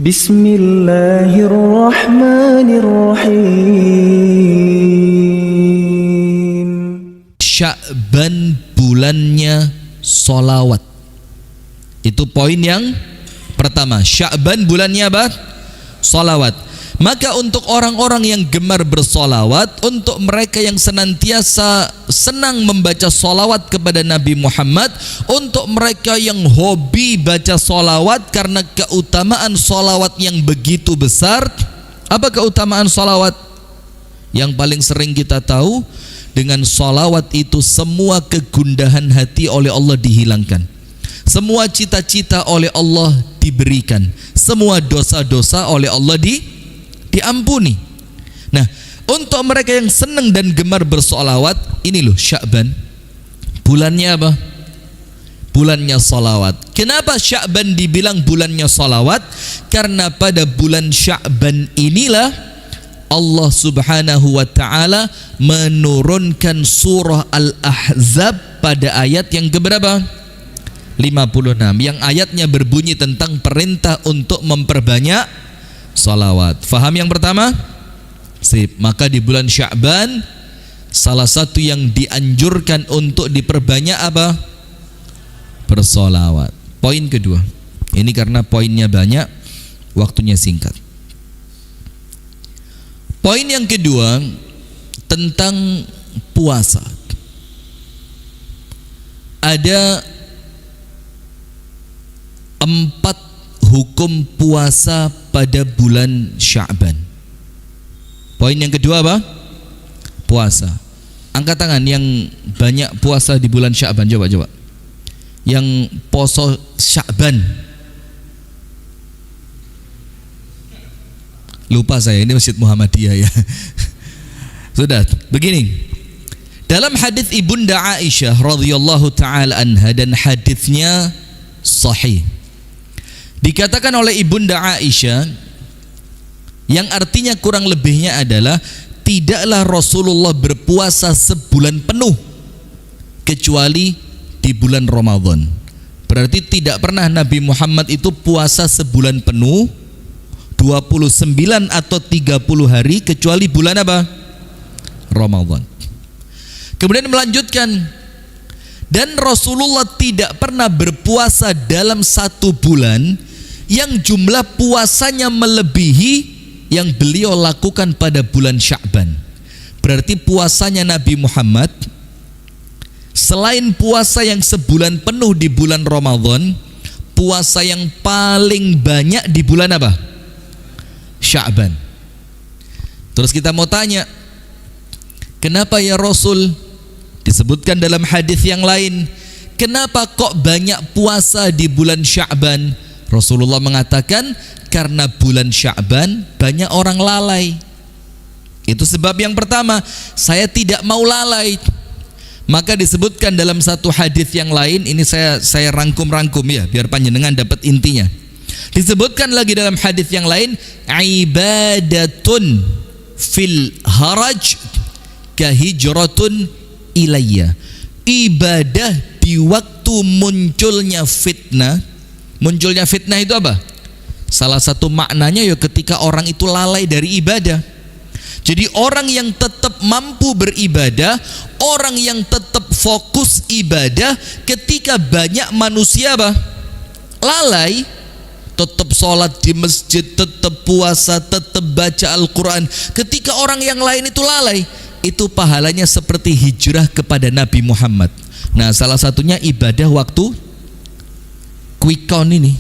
Bismillahirrahmanirrahim. Sya'ban bulannya solawat. Itu poin yang pertama. Sya'ban bulannya apa? Solawat. Maka untuk orang-orang yang gemar bersolawat, untuk mereka yang senantiasa senang membaca solawat kepada Nabi Muhammad, untuk mereka yang hobi baca solawat karena keutamaan solawat yang begitu besar. Apa keutamaan solawat? Yang paling sering kita tahu, dengan solawat itu semua kegundahan hati oleh Allah dihilangkan, semua cita-cita oleh Allah diberikan, semua dosa-dosa oleh Allah diampuni. Nah, untuk mereka yang senang dan gemar bersolawat, ini loh Sya'ban bulannya apa? Bulannya solawat. Kenapa Sya'ban dibilang bulannya solawat? Karena pada bulan Sya'ban inilah Allah subhanahu wa ta'ala menurunkan surah Al-Ahzab pada ayat yang keberapa? 56, yang ayatnya berbunyi tentang perintah untuk memperbanyak salawat. Faham yang pertama? Sip. Maka di bulan Sya'ban salah satu yang dianjurkan untuk diperbanyak apa? Bersolawat. Poin kedua, ini karena poinnya banyak, waktunya singkat. Poin yang kedua tentang puasa. Ada 4 hukum puasa pada bulan Sya'ban. Poin yang kedua apa? Puasa. Angkat tangan yang banyak puasa di bulan Sya'ban, coba. Yang poso Sya'ban. Lupa saya, ini Masjid Muhammadiyah ya. Sudah, begini. Dalam hadis Ibunda Aisyah radhiyallahu taala anha, dan hadisnya sahih, dikatakan oleh Ibunda Aisyah, yang artinya kurang lebihnya adalah tidaklah Rasulullah berpuasa sebulan penuh kecuali di bulan Ramadan. Berarti tidak pernah Nabi Muhammad itu puasa sebulan penuh 29 atau 30 hari kecuali bulan apa? Ramadan. Kemudian melanjutkan, dan Rasulullah tidak pernah berpuasa dalam satu bulan yang jumlah puasanya melebihi yang beliau lakukan pada bulan Sya'ban. Berarti puasanya Nabi Muhammad, selain puasa yang sebulan penuh di bulan Ramadan, puasa yang paling banyak di bulan apa? Sya'ban. Terus kita mau tanya, kenapa ya Rasul? Disebutkan dalam hadis yang lain, kenapa kok banyak puasa di bulan Sya'ban? Rasulullah mengatakan, karena bulan Sya'ban banyak orang lalai. Itu sebab yang pertama, saya tidak mau lalai. Maka disebutkan dalam satu hadis yang lain, ini saya rangkum-rangkum ya, biar panjenengan dapat intinya. Disebutkan lagi dalam hadis yang lain, ibadatun fil haraj kahijratun ilayya. Ibadah di waktu munculnya fitnah. Munculnya fitnah itu apa? Salah satu maknanya ya ketika orang itu lalai dari ibadah. Jadi orang yang tetap mampu beribadah, orang yang tetap fokus ibadah ketika banyak manusia apa? Lalai, tetap sholat di masjid, tetap puasa, tetap baca Al-Quran. Ketika orang yang lain itu lalai, itu pahalanya seperti hijrah kepada Nabi Muhammad. Nah, salah satunya ibadah waktu quick count ini.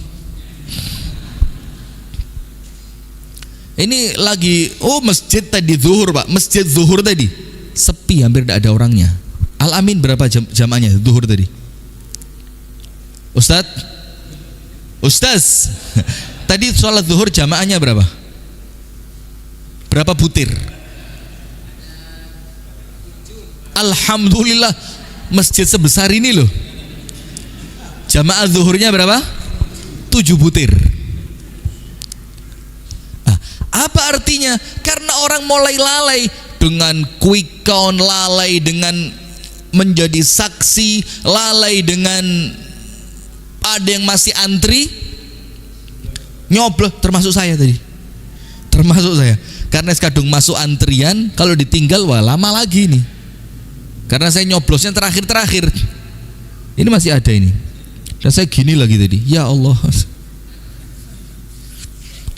Ini lagi, masjid tadi zuhur Pak, masjid zuhur tadi sepi, hampir tidak ada orangnya. Al-Amin berapa jamaahnya zuhur tadi? Ustaz, tadi sholat zuhur jamaahnya berapa? Berapa butir? Alhamdulillah, masjid sebesar ini loh, jamaah zuhurnya berapa? 7 butir. Apa artinya? Karena orang mulai lalai dengan quick count, lalai dengan menjadi saksi, lalai dengan ada yang masih antri, nyoblos, termasuk saya tadi. Termasuk saya. Karena kadung masuk antrian, kalau ditinggal wah lama lagi nih. Karena saya nyoblosnya terakhir-terakhir. Ini masih ada ini. Dan saya gini lagi tadi. Ya Allah.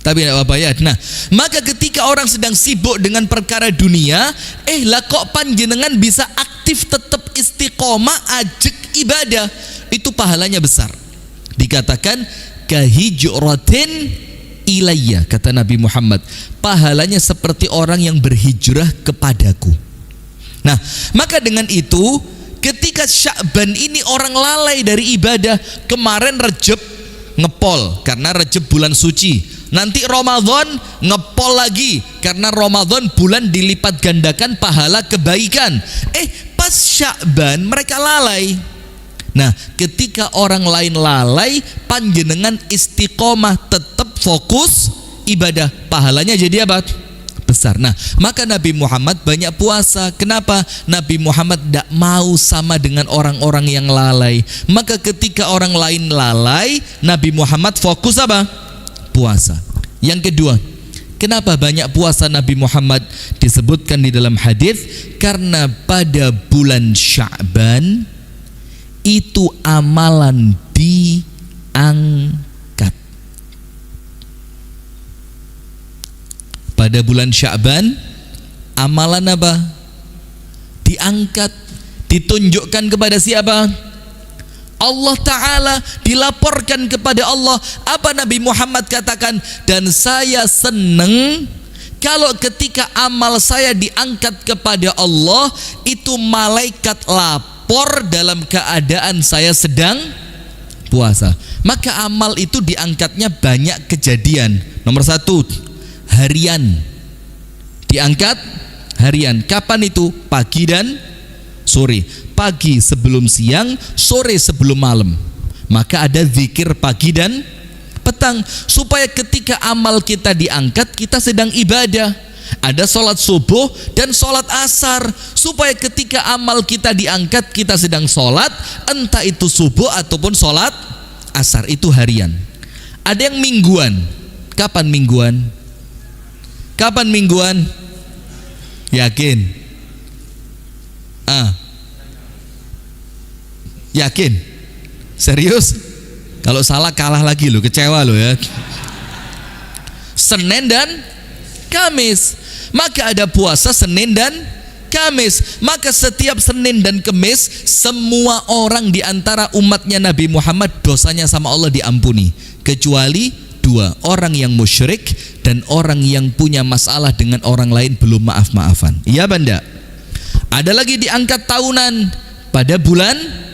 Tapi tidak apa-apa ya. Nah, maka ketika orang sedang sibuk dengan perkara dunia, lah kok panjenengan bisa aktif tetap istiqomah ajek ibadah, itu pahalanya besar. Dikatakan kahijratin ilayya, kata Nabi Muhammad, pahalanya seperti orang yang berhijrah kepadaku. Nah, maka dengan itu ketika Sya'ban ini orang lalai dari ibadah. Kemarin Rejab ngepol karena Rejab bulan suci. Nanti Ramadan ngepol lagi karena Ramadan bulan dilipat gandakan pahala kebaikan. Pas Sya'ban mereka lalai. Nah, ketika orang lain lalai, panjenengan istiqomah tetap fokus ibadah, pahalanya jadi apa? Besar. Nah, maka Nabi Muhammad banyak puasa. Kenapa? Nabi Muhammad tidak mau sama dengan orang-orang yang lalai. Maka ketika orang lain lalai, Nabi Muhammad fokus apa? Puasa. Yang kedua, kenapa banyak puasa Nabi Muhammad? Disebutkan di dalam hadis, karena pada bulan Sya'ban itu amalan diangkat. Pada bulan Sya'ban amalan apa? Diangkat, ditunjukkan kepada siapa? Allah Ta'ala, dilaporkan kepada Allah. Apa Nabi Muhammad katakan? Dan saya senang kalau ketika amal saya diangkat kepada Allah, itu malaikat lapor dalam keadaan saya sedang puasa. Maka amal itu diangkatnya banyak kejadian. Nomor satu, harian. Diangkat harian. Kapan itu? Pagi dan sore. Pagi sebelum siang, sore sebelum malam. Maka ada zikir pagi dan petang, supaya ketika amal kita diangkat, kita sedang ibadah. Ada sholat subuh dan sholat asar, supaya ketika amal kita diangkat, kita sedang sholat, entah itu subuh ataupun sholat asar. Itu harian. Ada yang mingguan. Kapan mingguan? Kapan mingguan? Yakin? Yakin? Serius? Kalau salah kalah lagi lo, kecewa lo ya. Senin dan Kamis. Maka ada puasa Senin dan Kamis. Maka setiap Senin dan Kamis, semua orang di antara umatnya Nabi Muhammad dosanya sama Allah diampuni, kecuali dua, orang yang musyrik dan orang yang punya masalah dengan orang lain belum maaf-maafan. Iya banda. Ada lagi diangkat tahunan pada bulan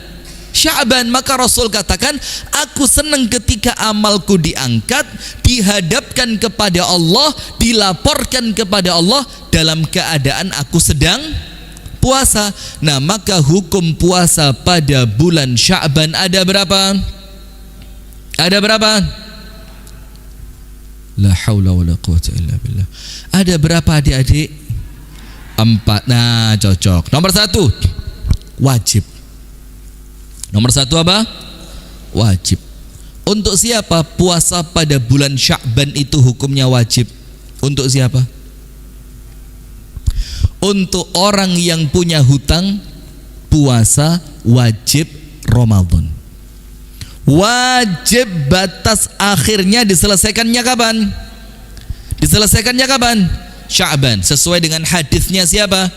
Sya'ban. Maka Rasul katakan, aku senang ketika amalku diangkat, dihadapkan kepada Allah, dilaporkan kepada Allah dalam keadaan aku sedang puasa. Nah, maka hukum puasa pada bulan Sya'ban ada berapa? Ada berapa? La haula wala quwwata illa billah. Ada berapa adik-adik? 4. Nah, cocok. Nomor 1, wajib. Nomor 1 apa? Wajib. Untuk siapa puasa pada bulan Sya'ban itu hukumnya wajib? Untuk siapa? Untuk orang yang punya hutang, puasa wajib Ramadan. Wajib, batas akhirnya diselesaikannya kapan? Diselesaikannya kapan? Sya'ban. Sesuai dengan hadisnya siapa?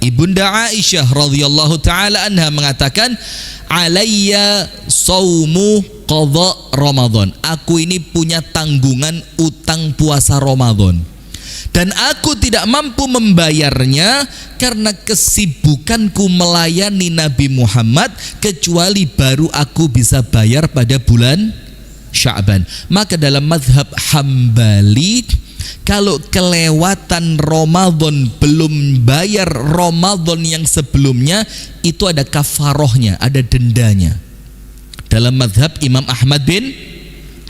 Ibunda Aisyah radhiyallahu taala anha mengatakan, alayya saumu qadha Ramadan. Aku ini punya tanggungan utang puasa Ramadan, dan aku tidak mampu membayarnya karena kesibukanku melayani Nabi Muhammad, kecuali baru aku bisa bayar pada bulan Sya'ban. Maka dalam mazhab Hambali, kalau kelewatan Ramadan belum bayar Ramadan yang sebelumnya, itu ada kafarohnya, ada dendanya. Dalam mazhab Imam Ahmad bin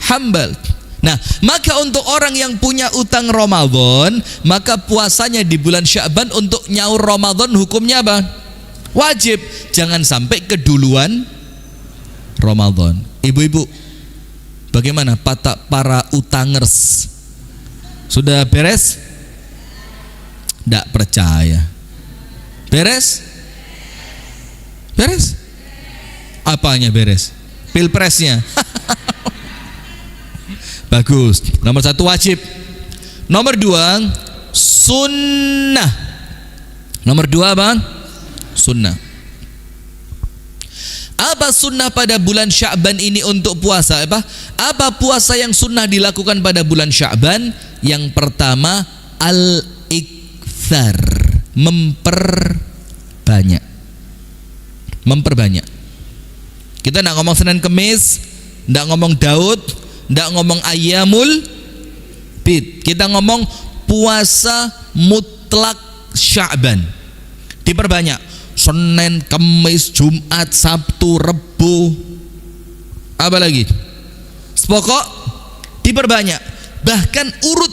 Hambal. Nah, maka untuk orang yang punya utang Ramadan, maka puasanya di bulan Sya'ban untuk nyaur Ramadan hukumnya apa? Wajib. Jangan sampai keduluan Ramadan. Ibu-ibu, Bagaimana para utangers? Sudah beres? Tidak percaya. Beres? Beres? Apanya beres? Pilpresnya. Bagus. Nomor 1 wajib. Nomor 2 sunnah. Nomor 2 apa? Sunnah. Apa sunnah pada bulan Sya'ban ini untuk puasa? Apa puasa yang sunnah dilakukan pada bulan Sya'ban? Yang pertama, al-ikthar, memperbanyak. Memperbanyak. Kita tidak ngomong Senin Kemis, tidak ngomong Daud, tidak ngomong Ayyamul Bid. Kita ngomong puasa mutlak Sya'ban. Diperbanyak. Senin, Kamis, Jumat, Sabtu, Rebu, apa lagi? Pokok diperbanyak. Bahkan urut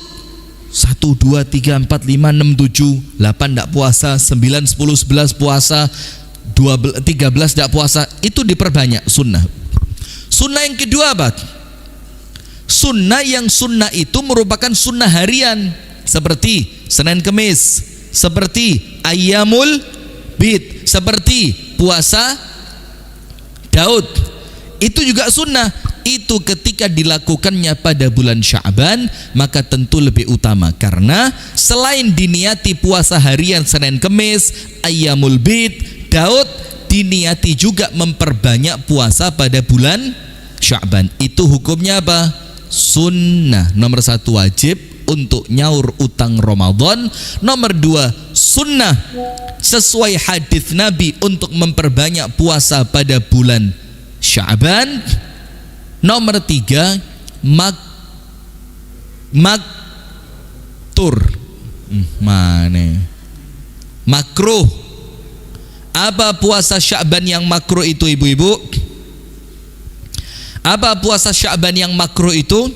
1, 2, 3, 4, 5, 6, 7, 8 tidak puasa, 9, 10, 11 puasa, 12, 13 tidak puasa. Itu diperbanyak sunnah. Sunnah yang kedua apa? Sunnah yang sunnah itu merupakan sunnah harian, seperti Senin Kemis, seperti Ayyamul Bid, seperti puasa Daud. Itu juga sunnah. Itu ketika dilakukannya pada bulan Sya'ban, maka tentu lebih utama, karena selain diniati puasa harian Senin Kemis, Ayyamul Bid, Daud, diniati juga memperbanyak puasa pada bulan Sya'ban. Itu hukumnya apa? Sunnah. Nomor 1 wajib untuk nyaur utang Ramadan. Nomor 2 sunnah sesuai hadis Nabi untuk memperbanyak puasa pada bulan Sya'ban. Nomor 3 maktur. Makruh. Apa puasa Sya'ban yang makruh itu, ibu-ibu? Apa puasa Sya'ban yang makruh itu?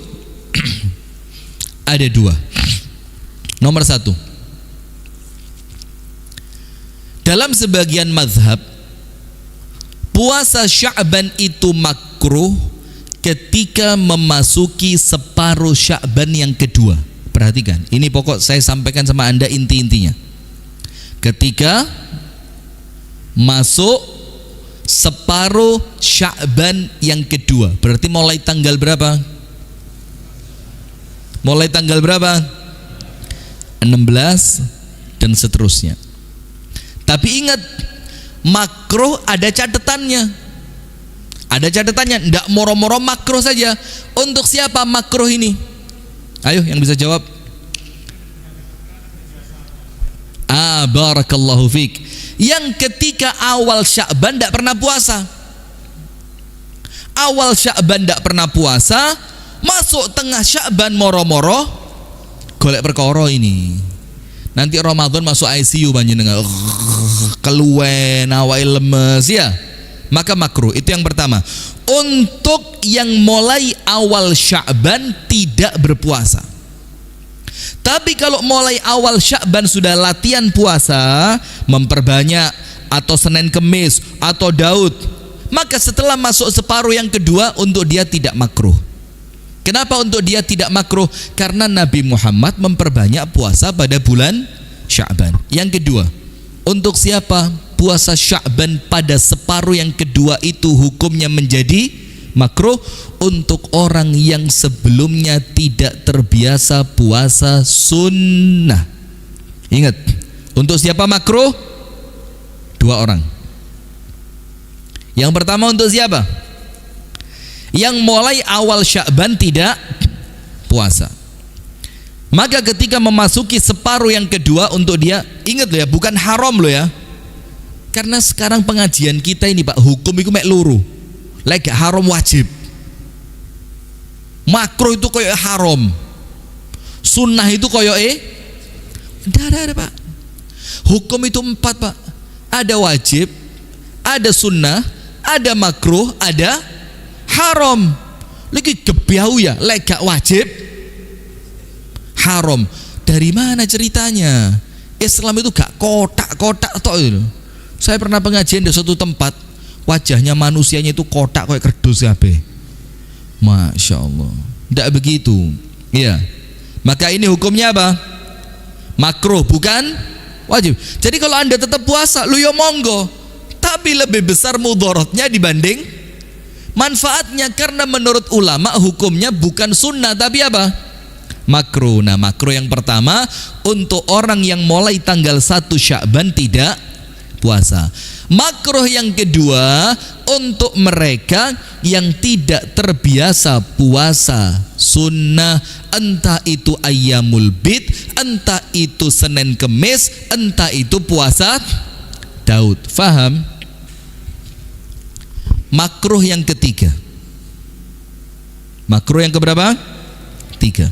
Ada 2. Nomor 1, dalam sebagian mazhab, puasa Sya'ban itu makruh ketika memasuki separuh Sya'ban yang kedua. Perhatikan, ini pokok saya sampaikan sama Anda inti-intinya. Ketika masuk separuh Sya'ban yang kedua, berarti mulai tanggal berapa? Mulai tanggal berapa? 16 dan seterusnya. Tapi ingat, makruh ada catatannya. Ada catatannya, tidak moro-moro makruh saja. Untuk siapa makruh ini? Ayo yang bisa jawab. Barakallahu fiik. Yang ketika awal Sya'ban tidak pernah puasa. Awal Sya'ban tidak pernah puasa, masuk tengah Sya'ban moro-moro golek perkara ini. Nanti Ramadan masuk ICU panjenengan, keluwen awake lemes ya. Maka makruh. Itu yang pertama. Untuk yang mulai awal Sya'ban tidak berpuasa. Tapi kalau mulai awal Sya'ban sudah latihan puasa, memperbanyak, atau Senin Kemis, atau Daud, maka setelah masuk separuh yang kedua, untuk dia tidak makruh. Kenapa untuk dia tidak makruh? Karena Nabi Muhammad memperbanyak puasa pada bulan Sya'ban. Yang kedua, untuk siapa puasa Sya'ban pada separuh yang kedua itu hukumnya menjadi makruh? Untuk orang yang sebelumnya tidak terbiasa puasa sunnah. Ingat, untuk siapa makruh? 2 orang. Yang pertama untuk siapa? Yang mulai awal Sya'ban tidak puasa. Maka ketika memasuki separuh yang kedua, untuk dia, ingat loh ya, bukan haram loh ya. Karena sekarang pengajian kita ini Pak, hukum itu mek luru. Lek haram wajib. Makruh itu koyo haram. Sunnah itu koyo ada Pak. Hukum itu 4 Pak. Ada wajib, ada sunnah, ada makruh, ada haram. Lagi gebiau ya, lek gak wajib haram. Dari mana ceritanya? Islam itu gak kotak-kotak tok itu. Saya pernah pengajian di suatu tempat, wajahnya manusianya itu kotak kayak kerdus kabeh. Masya Allah. Tidak begitu. Iya. Maka ini hukumnya apa? Makruh, bukan wajib. Jadi kalau Anda tetap puasa, lu ya monggo. Tapi lebih besar mudaratnya dibanding manfaatnya, karena menurut ulama hukumnya bukan sunnah tapi apa? Makruh. Nah, makruh yang pertama untuk orang yang mulai tanggal 1 Sya'ban tidak puasa. Makruh yang kedua untuk mereka yang tidak terbiasa puasa sunnah, entah itu ayyamul bid, entah itu Senin Kemis, entah itu puasa Daud. Faham? Makruh yang ketiga. Makruh yang keberapa? 3.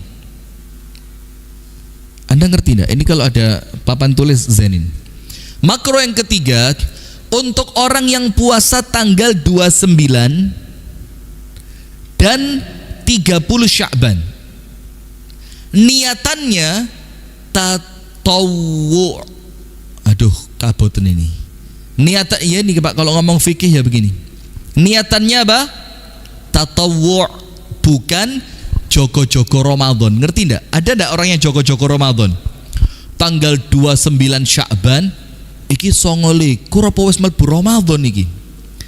Anda ngerti enggak? Ini kalau ada papan tulis Zenin. Makruh yang ketiga untuk orang yang puasa tanggal 29 dan 30 Sya'ban. Niatannya tatawwu'. Aduh, kaboten ini. Niatan ya nih Pak, kalau ngomong fikih ya begini. Niatannya apa? Tatawwu', bukan jogo-jogo Ramadan. Ngerti enggak? Ada enggak orang yang jogo-jogo Ramadan? Tanggal 29 Sya'ban iki songole kurapa wis mlebu Ramadan iki.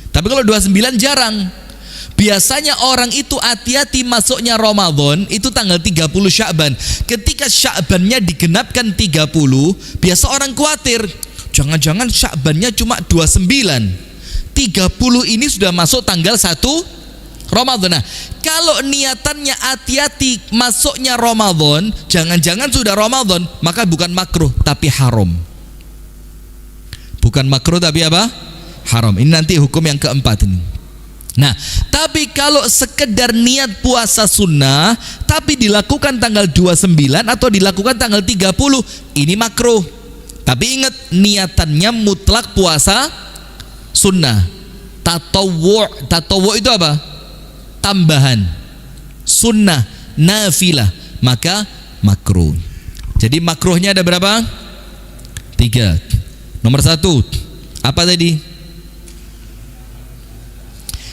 Tapi kalau 29 jarang. Biasanya orang itu hati-hati masuknya Ramadan itu tanggal 30 Sya'ban. Ketika Sya'bannya digenapkan 30, biasa orang khawatir, jangan-jangan Sya'bannya cuma 29. 30 ini sudah masuk tanggal 1 Ramadan. Nah, kalau niatannya hati-hati masuknya Ramadan, jangan-jangan sudah Ramadan, maka bukan makruh tapi haram. Bukan makruh tapi apa? Haram. Ini nanti hukum yang keempat ini. Nah, tapi kalau sekedar niat puasa sunnah tapi dilakukan tanggal 29 atau dilakukan tanggal 30, ini makruh. Tapi ingat, niatannya mutlak puasa sunnah. Tatawwu' itu apa? Tambahan. Sunnah, nafilah, maka makruh. Jadi makruhnya ada berapa? 3. Nomor 1, apa tadi?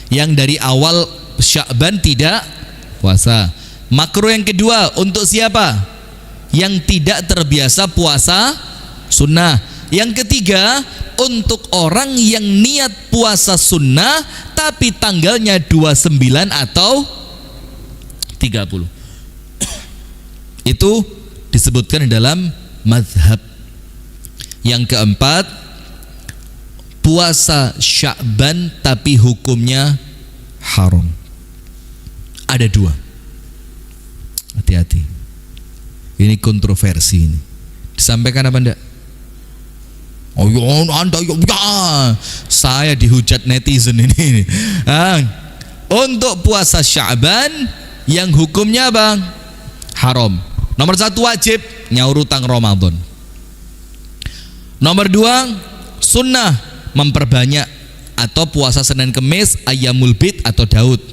Yang dari awal Sya'ban tidak puasa. Makruh yang kedua untuk siapa? Yang tidak terbiasa puasa sunnah. Yang ketiga untuk orang yang niat puasa sunnah tapi tanggalnya 29 atau 30. Itu disebutkan di dalam mazhab. Yang keempat, puasa Sya'ban tapi hukumnya haram. Ada 2. Hati-hati. Ini kontroversi ini. Disampaikan apa enggak? Oh ya, Anda ya, saya dihujat netizen ini. Untuk puasa Sya'ban yang hukumnya apa? Haram. Nomor 1 wajib nyaur utang Ramadan. Nomor 2 sunnah memperbanyak atau puasa Senin Kemis, ayyamul bid atau Daud.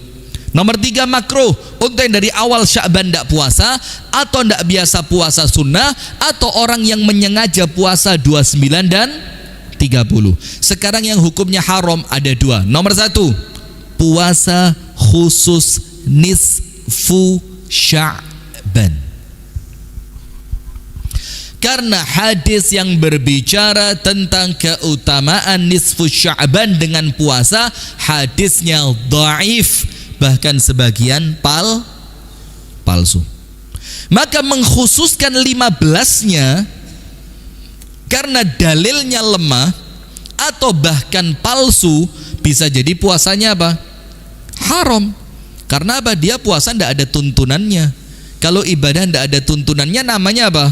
Nomor 3 makruh untuk yang dari awal Sya'ban tidak puasa atau tidak biasa puasa sunnah atau orang yang menyengaja puasa 29 dan 30. Sekarang yang hukumnya haram ada 2. Nomor 1, puasa khusus nisfu Sya'ban. Karena hadis yang berbicara tentang keutamaan nisfu Sya'ban dengan puasa, hadisnya dhaif, bahkan sebagian palsu. Maka mengkhususkan 15-nya karena dalilnya lemah atau bahkan palsu, bisa jadi puasanya apa? Haram. Karena apa? Dia puasa tidak ada tuntunannya. Kalau ibadah tidak ada tuntunannya namanya apa?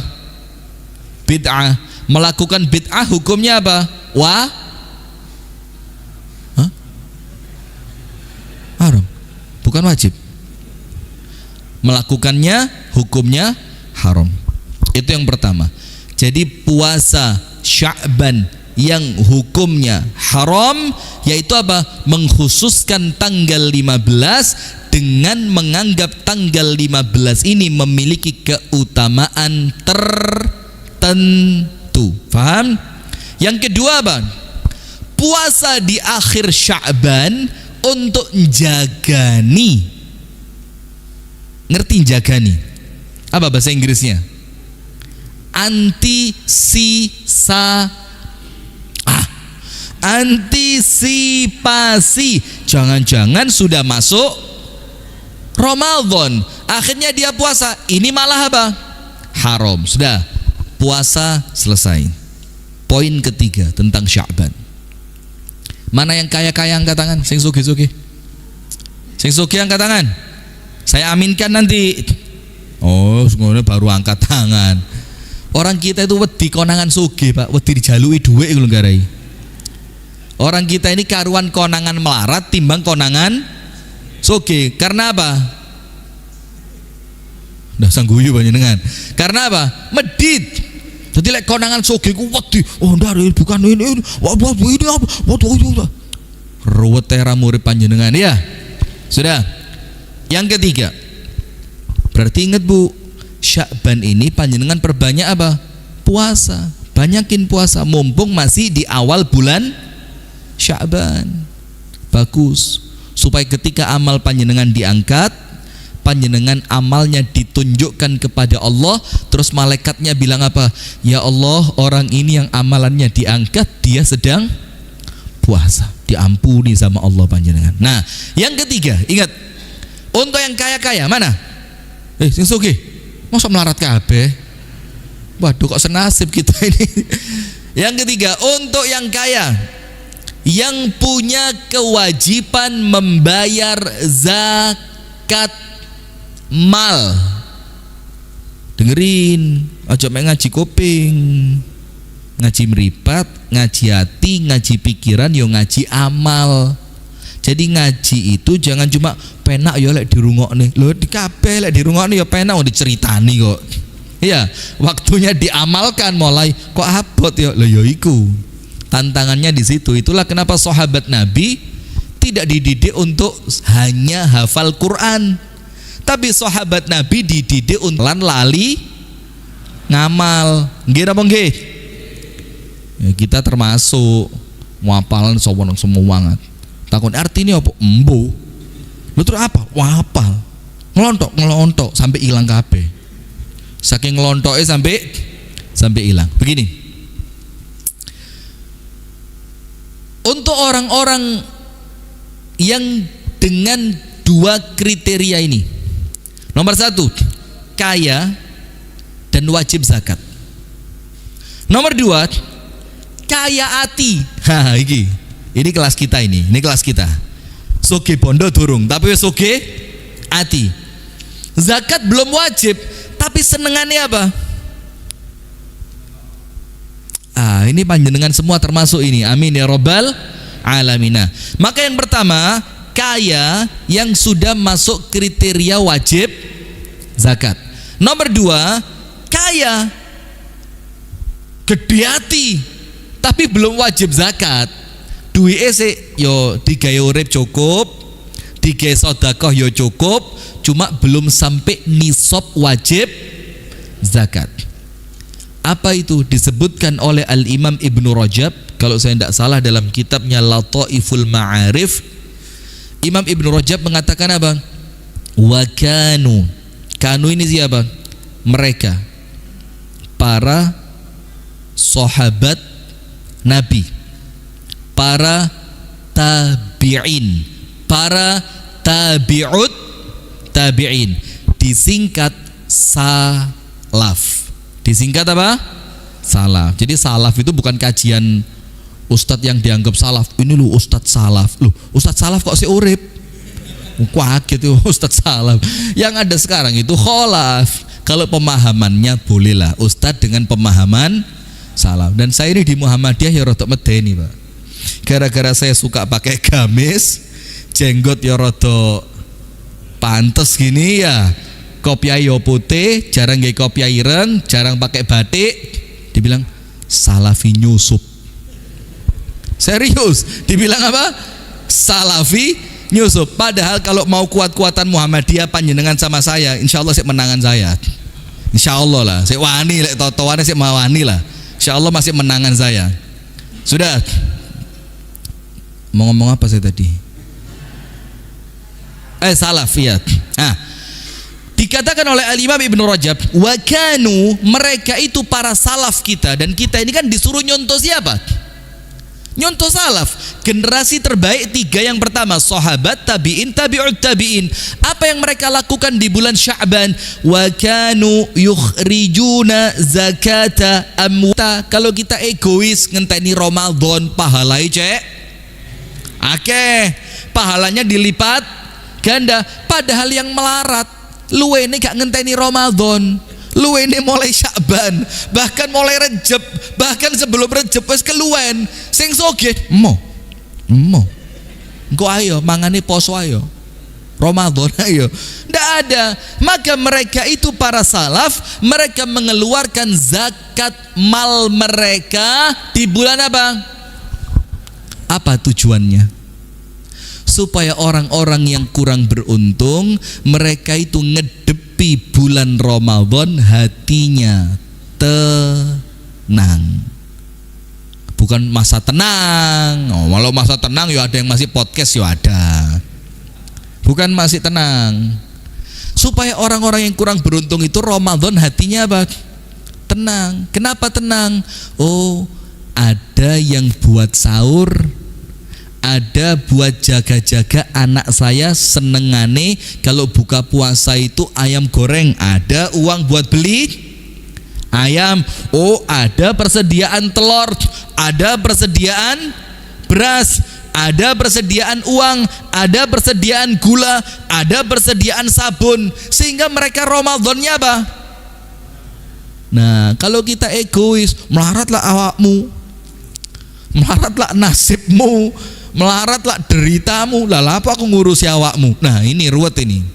Bid'ah. Melakukan bid'ah hukumnya apa? Haram, bukan wajib. Melakukannya hukumnya haram. Itu yang pertama. Jadi puasa Sya'ban yang hukumnya haram yaitu apa? Mengkhususkan tanggal 15 dengan menganggap tanggal 15 ini memiliki keutamaan tertentu. Paham? Yang kedua apa? Puasa di akhir Sya'ban untuk menjagani Ngerti jagani? Apa bahasa Inggrisnya? Antisipasi. Jangan-jangan sudah masuk Ramadan, akhirnya dia puasa, ini malah apa? Haram. Sudah, puasa selesai. Poin ketiga tentang Sya'ban. Mana yang kaya-kaya angkat tangan? Sing sugih-sugih. Sing sugih angkat tangan. Saya aminkan nanti. Oh, semuanya baru angkat tangan. Orang kita itu wedi konangan sugih, Pak. Wedi dijalui dhuwit iku lho garai. Orang kita ini karuan konangan melarat timbang konangan sugih. Karena apa? Udah sangguyu panjenengan. Karena apa? Medit. Jadi lek konangan sugih ku wedi. Oh, ndak bukan ini. Wah, ini apa? Ruwet era murid panjenengan ya. Sudah. Yang ketiga. Berarti ingat Bu, Sya'ban ini panjenengan perbanyak apa? Puasa. Banyakin puasa mumpung masih di awal bulan Sya'ban. Bagus. Supaya ketika amal panjenengan diangkat, panjenengan amalnya ditunjukkan kepada Allah, terus malaikatnya bilang apa? Ya Allah, orang ini yang amalannya diangkat, dia sedang puasa, diampuni sama Allah panjenengan. Nah, yang ketiga, ingat, untuk yang kaya-kaya mana? Sing sugih, masa melarat kabeh? Waduh, kok senasib kita ini. Yang ketiga, untuk yang kaya, yang punya kewajiban membayar zakat mal. Dengerin, aja mek ngaji kuping, ngaji meripat, ngaji hati, ngaji pikiran, yo ngaji amal. Jadi ngaji itu jangan cuma penak yo lek dirungokne. Lho di kabeh lek dirungokne yo penak kok diceritani kok. Iya, waktunya diamalkan mulai kok abot yo. Lho yo iku. Tantangannya di situ. Itulah kenapa sahabat Nabi tidak dididik untuk hanya hafal Quran. Tapi sahabat Nabi dididik untuk lali ngamal. Nggih napa nggih? Ya, kita termasuk wapalan sawono semua banget. Takon artinya apa? Embo. Lu terus apa? Wapal. Ngelontok sampai hilang kabeh. Saking ngelontoknya sampai hilang. Begini. Untuk orang-orang yang dengan dua kriteria ini. Nomor satu, kaya dan wajib zakat. Nomor dua, kaya hati. Ini kelas kita ini kelas kita. Soge bondo durung, tapi soge hati. Zakat belum wajib, tapi senengannya apa? Ini panjenengan semua termasuk ini. Amin ya rabbal alamina. Maka yang pertama, kaya yang sudah masuk kriteria wajib zakat. Nomor dua, kaya gede hati tapi belum wajib zakat. Duwike sik yo digawe urip cukup, digawe sedekah yo cukup, cuma belum sampai nisab wajib zakat. Apa itu? Disebutkan oleh Al-Imam Ibnu Rajab, kalau saya tidak salah dalam kitabnya Lataiful Ma'arif. Imam Ibnu Rajab mengatakan apa? Wa kanu. Kanu ini siapa? Mereka, para sahabat Nabi, para tabi'in, para tabi'in, disingkat salaf. Disingkat apa? Salaf. Jadi salaf itu bukan kajian ustadz yang dianggap salaf. Ini lu ustadz salaf. Lu ustadz salaf kok sih urip? Kaget itu ustadz salaf. Yang ada sekarang itu kholaf. Kalau pemahamannya bolehlah ustadz dengan pemahaman salaf. Dan saya ini di Muhammadiyah ya rada medeni, Pak. Gara-gara saya suka pakai gamis, jenggot ya rada pantes gini ya. Kopiah yo putih, jarang gay kopiah ireng, jarang pakai batik, dibilang salafi nyusup. Serius, dibilang apa? Salafi nyusup. Padahal kalau mau kuat-kuatan Muhammadiyah panjenengan sama saya, insya Allah sih menangan saya. Insya Allah lah, saya wani, totoannya sih mau wani lah. Insya Allah masih menangan saya. Sudah. Mau ngomong apa saya tadi? Salafiyat. Dikatakan oleh Al-Imam Ibn Rajab, wa kanu, mereka itu para salaf kita, dan kita ini kan disuruh nyontoh siapa? Nyontoh salaf, generasi terbaik tiga yang pertama, sahabat, tabi'in, tabi'ut tabi'in. Apa yang mereka lakukan di bulan Sya'ban? Wa kanu yukhrijuna zakata amwata. Kalau kita egois ngenteni Ramadan, pahalanya cek akeh, pahalanya dilipat ganda. Padahal yang melarat luwene gak ngenteni Ramadan, luwene mulai Sya'ban, bahkan mulai Rejab, bahkan sebelum Rejab wis keluwen. Sing sogeh emo engko ayo mangane poso ayo Ramadan ayo, ndak ada. Maka mereka itu para salaf, mereka mengeluarkan zakat mal mereka di bulan apa? Apa tujuannya? Supaya orang-orang yang kurang beruntung, mereka itu ngedepi bulan Ramadan hatinya tenang. Bukan masa tenang. Kalau masa tenang ya ada yang masih podcast ya ada. Bukan masih tenang. Supaya orang-orang yang kurang beruntung itu Ramadan hatinya apa? Tenang. Kenapa tenang? Oh, ada yang buat sahur, ada buat jaga-jaga anak saya senengane kalau buka puasa itu ayam goreng, ada uang buat beli ayam. Oh, ada persediaan telur, ada persediaan beras, ada persediaan uang, ada persediaan gula, ada persediaan sabun, sehingga mereka Ramadannya apa? Nah, kalau kita egois, melaratlah awakmu, melaratlah nasibmu, melaratlah deritamu, lah apa aku ngurusi awakmu. Nah, ini ruwet ini.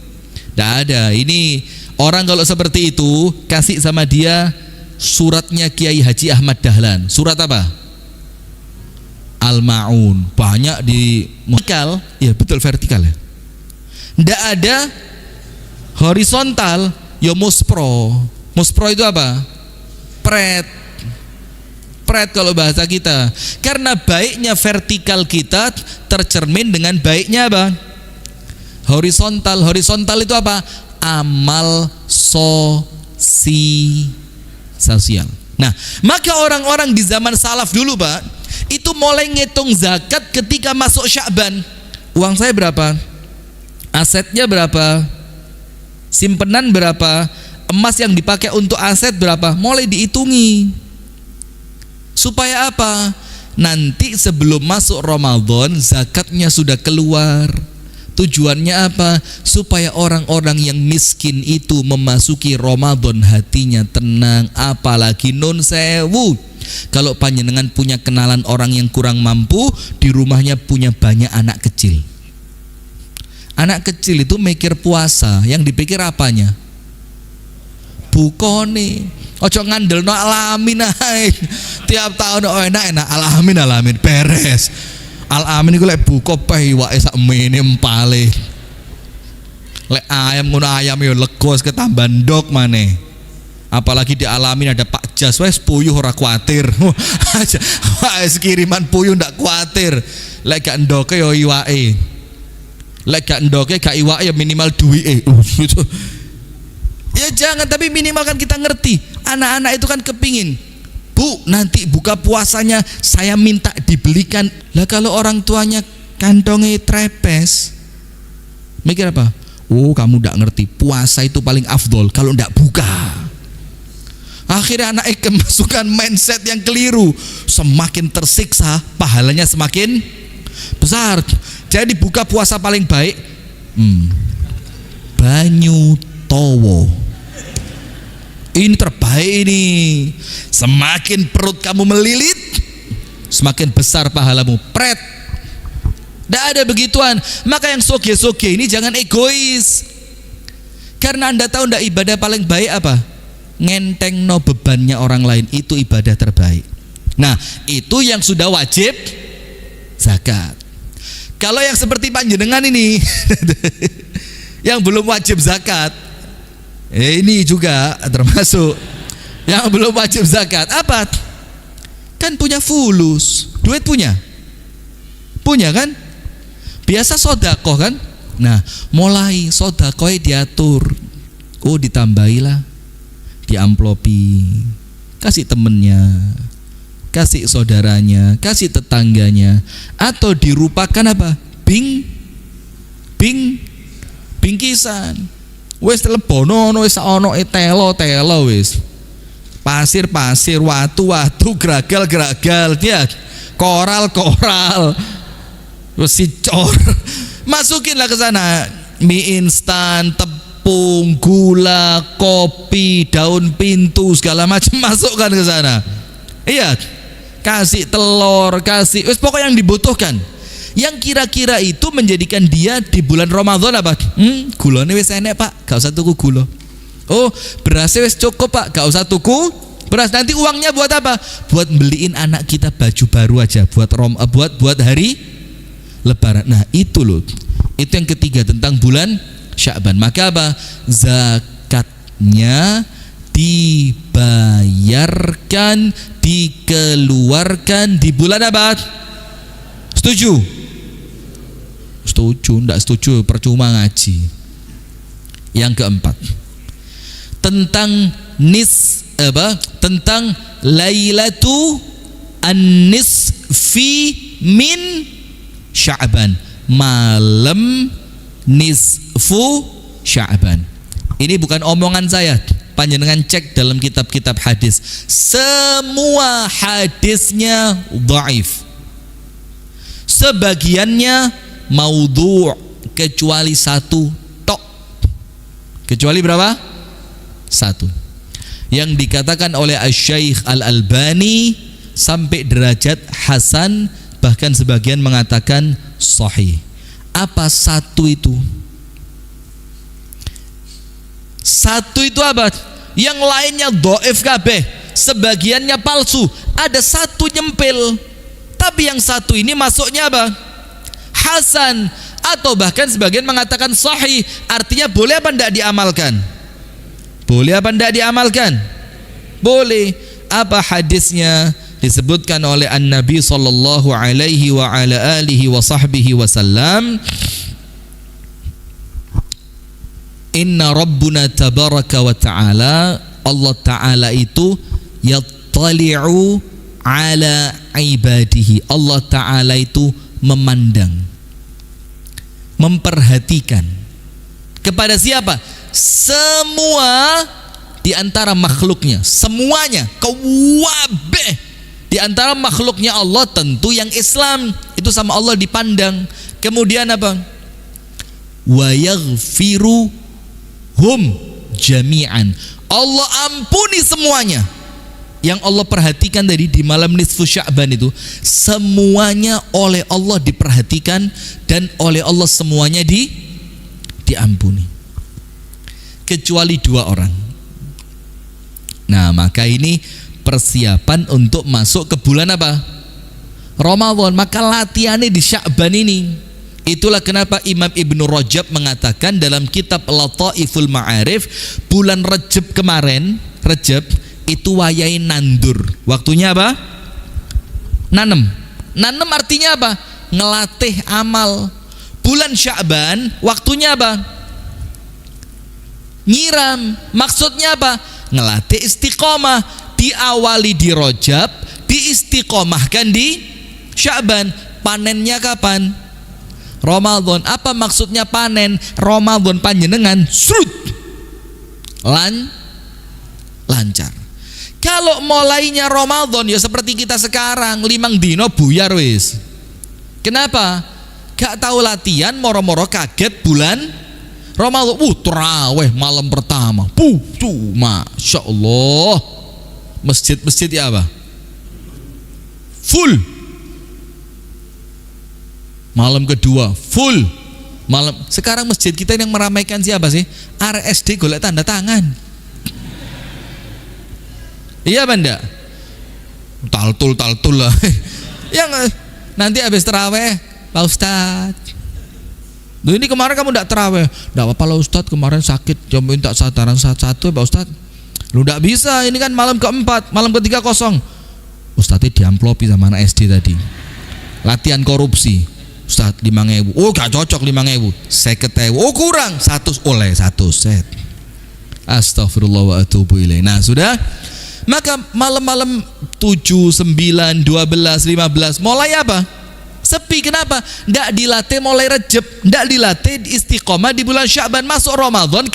Tidak ada. Ini orang kalau seperti itu, kasih sama dia suratnya Kiai Haji Ahmad Dahlan. Surat apa? Al-Ma'un. Banyak di vertikal, ya betul vertikal ya. Tidak ada horizontal, ya muspro. Muspro itu apa? Pret kalau bahasa kita. Karena baiknya vertikal kita tercermin dengan baiknya apa? Horizontal. Horizontal itu apa? Amal sosial. Nah, maka orang-orang di zaman salaf dulu, Pak, itu mulai ngitung zakat ketika masuk Sya'ban. Uang saya berapa? Asetnya berapa? Simpenan berapa? Emas yang dipakai untuk aset berapa? Mulai dihitungi. Supaya apa? Nanti sebelum masuk Ramadan zakatnya sudah keluar. Tujuannya apa? Supaya orang-orang yang miskin itu memasuki Ramadan hatinya tenang. Apalagi nun sewu, kalau panjenengan punya kenalan orang yang kurang mampu, di rumahnya punya banyak anak kecil. Anak kecil itu mikir puasa, yang dipikir apanya? Bukone. Ojo ngandelno alamin ae. Tiap tahun enak alamin beres. Alamin iku lek buka peh iwake sak mene empale. Lek ayam ngono ayam yo legos ketambahan ndok maneh. Apalagi di alamin ada Pak Jas, wes puyuh ora kuatir. Wes kiriman puyuh ndak kuatir. Lek gak ndoke yo iwake. Lek gak ndoke gak iwake ya minimal duwike. Ya jangan, tapi minimal kan kita ngerti. Anak-anak itu kan kepingin, Bu, nanti buka puasanya saya minta dibelikan. Lah kalau orang tuanya kantongnya trepes, mikir apa? Oh, kamu ndak ngerti, puasa itu paling afdol kalau ndak buka. Akhirnya anaknya kemasukan mindset yang keliru. Semakin tersiksa, pahalanya semakin besar. Jadi buka puasa paling baik banyu towo. Ini terbaik ini. Semakin perut kamu melilit, semakin besar pahalamu. Pret. Tidak ada begituan. Maka yang soge-soge ini jangan egois. Karena Anda tahu tidak ibadah paling baik apa? Ngenteng no bebannya orang lain. Itu ibadah terbaik. Nah, itu yang sudah wajib zakat. Kalau yang seperti panjenengan ini yang belum wajib zakat, ini juga termasuk yang belum wajib zakat. Apa? Kan punya fulus, duit punya kan? Biasa sodakoh kan? Nah, mulai sodakohnya diatur. Oh, ditambahilah, diamplopi, kasih temennya, kasih saudaranya, kasih tetangganya, atau dirupakan apa? Bingkisan. Wis telebono wis ono telo wis. Pasir, watu, gragal, dia koral, wis cor. Masukinlah ke sana mie instan, tepung, gula, kopi, daun pintu, segala macam masukkan ke sana. Iya, kasih telur, kasih wis pokok yang dibutuhkan. Yang kira-kira itu menjadikan dia di bulan Ramadan apa? Gulanya wis enek pak, gak usah tuku gula. Oh, berasnya wis cukup pak, gak usah tuku beras. Nanti uangnya buat apa? Buat beliin anak kita baju baru aja, buat hari Lebaran. Nah itu loh, itu yang ketiga tentang bulan Sya'ban. Maka apa? Zakatnya dibayarkan, dikeluarkan di bulan apa? Setuju? Enggak setuju percuma ngaji. Yang keempat, tentang tentang Lailatu An-Nisfi min Sya'ban, malam nisfu Sya'ban. Ini bukan omongan saya, panjenengan cek dalam kitab-kitab hadis. Semua hadisnya dhaif, sebagiannya maudhu' kecuali satu tok. Kecuali berapa? Satu, yang dikatakan oleh Asy-Syaikh Al-Albani sampai derajat hasan, bahkan sebagian mengatakan sahih. Apa satu itu? Satu itu apa? Yang lainnya dhaif kabeh, sebagiannya palsu, ada satu nyempil. Tapi yang satu ini masuknya apa? Hasan, atau bahkan sebagian mengatakan sahih. Artinya boleh apa tidak diamalkan? Boleh apa tidak diamalkan? Boleh. Apa hadisnya? Disebutkan oleh An-Nabi sallallahu alaihi wa ala alihi wa sahbihi wasallam, inna rabbuna tabaraka wa ta'ala, Allah ta'ala itu yattali'u ala ibadihi, Allah ta'ala itu memandang, memperhatikan kepada siapa? Semua di antara makhluknya, semuanya, kewabeh di antara makhluknya Allah, tentu yang Islam itu sama Allah dipandang. Kemudian apa? Wa yaghfiru hum jami'an, Allah ampuni semuanya. Yang Allah perhatikan tadi di malam nisfu Sya'ban itu, semuanya oleh Allah diperhatikan dan oleh Allah semuanya diampuni, kecuali dua orang. Nah, maka ini persiapan untuk masuk ke bulan apa? Ramadan. Maka latihannya di Sya'ban ini. Itulah kenapa Imam Ibnu Rajab mengatakan dalam kitab Lataiful Ma'arif, bulan Rajab kemarin, Rajab itu wayai nandur. Waktunya apa? Nanem. Nanem artinya apa? Ngelatih amal. Bulan Sya'ban waktunya apa? Nyiram. Maksudnya apa? Ngelatih istiqomah. Diawali di Rajab, diistiqomahkan di Sya'ban. Panennya kapan? Ramadan. Apa maksudnya panen? Ramadan panjenengan surut lancar. Kalau mulainya Ramadan ya seperti kita sekarang, 5 dino buyar wis. Kenapa? Gak tahu latihan, moro-moro kaget bulan Ramadan. Terawih malam pertama. Masya Allah. Masjid-masjid ya apa? Full. Malam kedua full. Malam sekarang masjid kita yang meramaikan siapa sih? RSD golek tanda tangan. Iya benda, taltul lah. Yang nanti habis terawih, Pak Ustadz. Loh, ini kemarin kamu tidak terawih. Tidak apa-apa lah Ustadz, kemarin sakit, coba minta sadaran satu Pak Ustadz. Lu tidak bisa, ini kan malam keempat, malam ketiga kosong. Ustadz diamplopi sama anak SD tadi. Latihan korupsi. Ustadz 5.000. Oh gak cocok 5.000. 50.000. Oh kurang 100, oleh 1 set. Astaghfirullah wa atubu ilaih. Nah, sudah. Maka malam-malam 7, 9, 12, 15 mulai apa? Sepi. Kenapa? Tidak dilatih mulai Rejab, tidak dilatih istiqomah di bulan Sya'ban, masuk Ramadan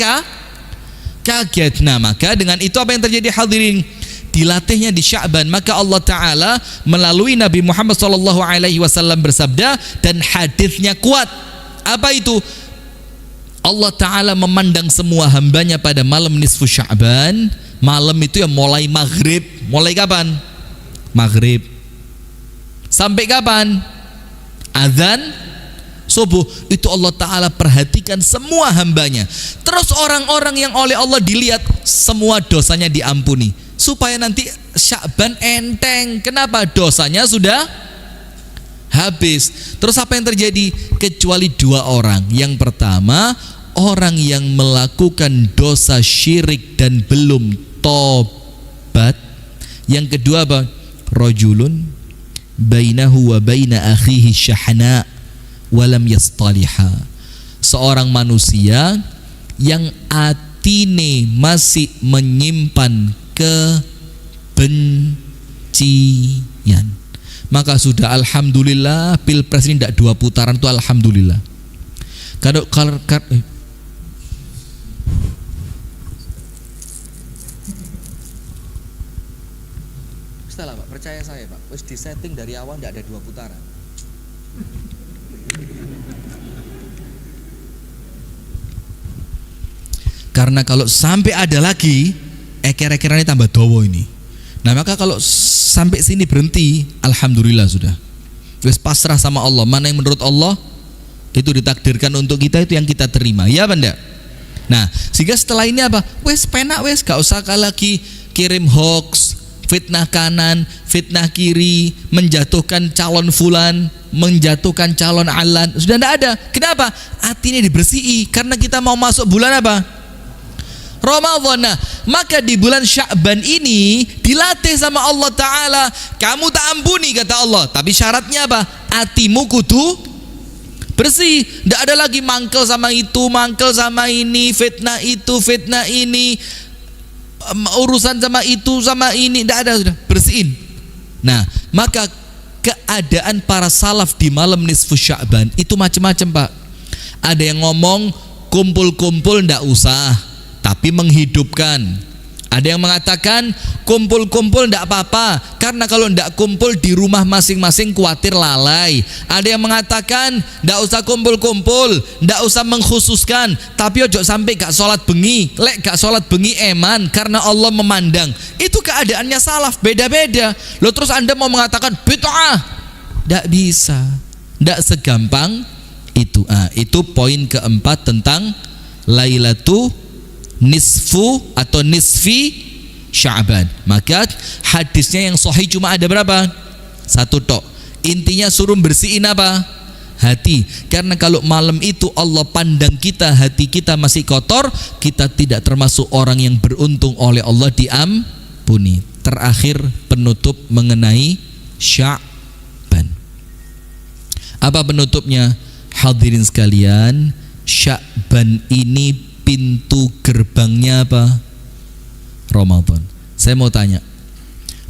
kaget. Nah, maka dengan itu apa yang terjadi hadirin? Dilatihnya di Sya'ban, maka Allah Ta'ala melalui Nabi Muhammad SAW bersabda, dan hadisnya kuat. Apa itu? Allah Ta'ala memandang semua hambanya pada malam nisfu Sya'ban. Malam itu yang mulai maghrib. Mulai kapan? Maghrib sampai kapan? Azan subuh. Itu Allah Ta'ala perhatikan semua hambanya. Terus orang-orang yang oleh Allah dilihat semua dosanya diampuni, supaya nanti Sya'ban enteng. Kenapa? Dosanya sudah habis. Terus apa yang terjadi? Kecuali dua orang. Yang pertama, orang yang melakukan dosa syirik dan belum tobat. Yang kedua apa? Rajulun bainahu wa baina akhihi syahna walam yastaliha. Seorang manusia yang atine masih menyimpan kebencian. Maka sudah alhamdulillah pilpres ini tidak 2 putaran, itu alhamdulillah. Kalau setelah Pak, percaya saya Pak, wis disetting dari awal tidak ada 2 putaran. Karena kalau sampai ada lagi, eker-ekerannya tambah dowo ini. Nah, maka kalau sampai sini berhenti, alhamdulillah sudah. Wis pasrah sama Allah. Mana yang menurut Allah itu ditakdirkan untuk kita, itu yang kita terima. Ya Banda? Nah, sehingga setelah ini apa? Wis penak wis, gak usah lagi kirim hoax, fitnah kanan, fitnah kiri, menjatuhkan calon fulan, menjatuhkan calon alan. Sudah tidak ada. Kenapa? Hati ini dibersihi. Karena kita mau masuk bulan apa? Ramadan. Nah, maka di bulan Sya'ban ini dilatih sama Allah Ta'ala. Kamu tak ampuni kata Allah, tapi syaratnya apa? Hatimu kudu bersih. Tidak ada lagi mangkel sama itu, mangkel sama ini, fitnah itu, fitnah ini, urusan sama itu sama ini. Tidak ada, sudah bersihin. Nah, maka keadaan para salaf di malam nisfu Sya'ban itu macam-macam Pak. Ada yang ngomong kumpul-kumpul tidak usah, tapi menghidupkan. Ada yang mengatakan kumpul-kumpul tidak apa-apa, karena kalau tidak kumpul di rumah masing-masing khawatir lalai. Ada yang mengatakan tidak usah kumpul-kumpul, tidak usah mengkhususkan, tapi ojo sampai gak sholat bengi. Lek gak sholat bengi eman, karena Allah memandang. Itu keadaannya salaf, beda-beda. Loh, terus Anda mau mengatakan bid'ah? Tidak bisa, tidak segampang itu. Itu poin keempat tentang Lailatu nisfu atau nisfi Sya'ban. Maka hadisnya yang sahih cuma ada berapa? 1 tok. Intinya suruh bersihin apa? Hati. Karena kalau malam itu Allah pandang kita, hati kita masih kotor, kita tidak termasuk orang yang beruntung oleh Allah diampuni. Terakhir penutup mengenai Sya'ban. Apa penutupnya? Hadirin sekalian, Sya'ban ini pintu gerbangnya apa? Ramadan. Saya mau tanya,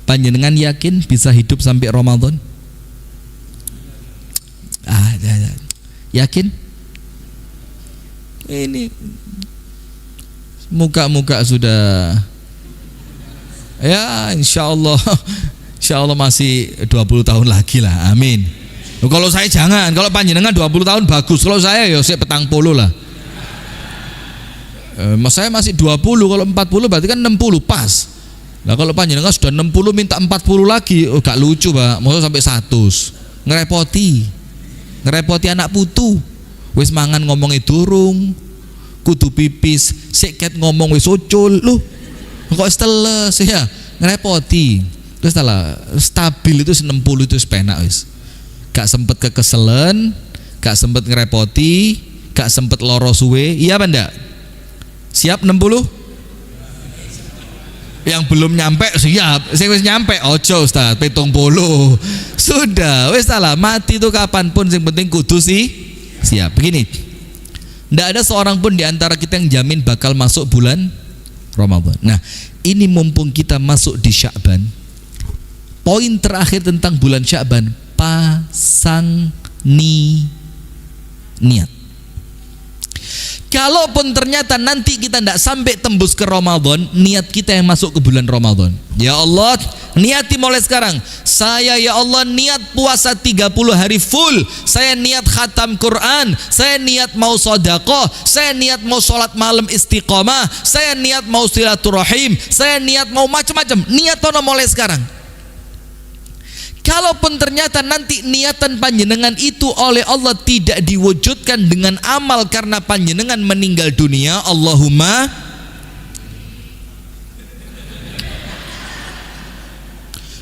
panjenengan yakin bisa hidup sampai Ramadan? Yakin? Ini muka-muka sudah ya, insya Allah masih 20 tahun lagi lah, amin. Kalau saya jangan, kalau panjenengan 20 tahun bagus, kalau saya ya saya petang puluh lah. Saya masih 20, kalau 40 berarti kan 60 pas. Nah, kalau panjenengan sudah 60 minta 40 lagi, gak lucu Pak. Mau sampai 100. Ngerepoti anak putu. Wis mangan ngomongnya durung, kudu pipis, seket ngomong wis ucul. Loh, kok steles ya? Ngerepoti. Terus salah, stabil itu 60 itu penak wis. Gak sempet kekeselen, gak sempet ngerepoti, gak sempet loro suwe. Iya apa ndak? Siap 60? Yang belum nyampe siap. Saya wis nyampe ojo Ustaz, 70. Sudah, wis salah. Mati itu kapanpun, yang penting kudu sih siap. Begini, tidak ada seorang pun di antara kita yang jamin bakal masuk bulan Ramadan. Nah, ini mumpung kita masuk di Sya'ban, poin terakhir tentang bulan Sya'ban, pasang niat. Kalaupun ternyata nanti kita tidak sampai tembus ke Ramadan, niat kita yang masuk ke bulan Ramadan. Ya Allah, niati mulai sekarang. Saya ya Allah niat puasa 30 hari full. Saya niat khatam Quran. Saya niat mau sedekah. Saya niat mau sholat malam istiqomah. Saya niat mau silaturahim. Saya niat mau macam-macam. Niat tono mulai sekarang. Kalaupun ternyata nanti niatan panjenengan itu oleh Allah tidak diwujudkan dengan amal karena panjenengan meninggal dunia, Allahumma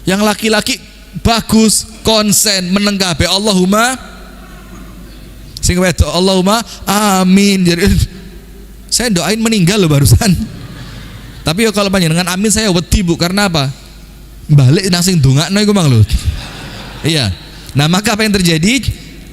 yang laki-laki bagus konsen menenggabe Allahumma sing wedok Allahumma amin. Jadi saya doain meninggal loh barusan. Tapi ya kalau panjenengan amin saya wedi Bu, karena apa? Balik nang sing ndongakno iku mang lho. Iya. Nah, maka apa yang terjadi?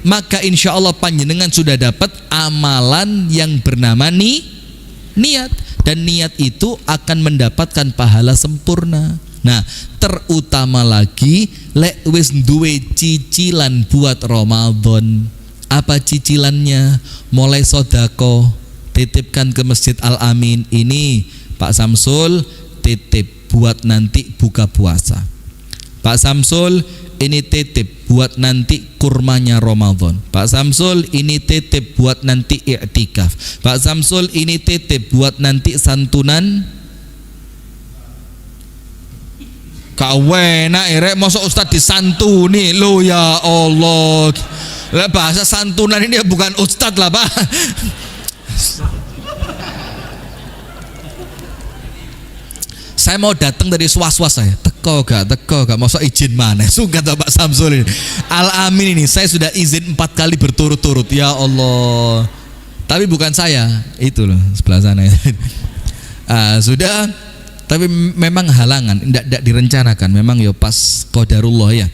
Maka insya Allah panjenengan sudah dapat amalan yang bernama niat, dan niat itu akan mendapatkan pahala sempurna. Nah, terutama lagi lek wis duwe cicilan buat Ramadan. Apa cicilannya? Mulai sodako, titipkan ke Masjid Al-Amin. Ini Pak Samsul titip buat nanti buka puasa. Pak Samsul ini titip buat nanti kurmanya Ramadan. Pak Samsul ini titip buat nanti i'tikaf. Pak Samsul ini titip buat nanti santunan. Kawena erek mosok ustaz disantuni lo ya Allah. Lah bahasa santunan ini bukan ustaz lah Pak. Saya mau datang dari was-was saya, teko gak, masa izin mana? Sungkan Pak Samsul ini. Al-Amin ini saya sudah izin 4 kali berturut-turut, ya Allah. Tapi bukan saya, itu loh sebelah sana. Sudah, tapi memang halangan, tidak direncanakan. Memang ya pas qadarullah ya.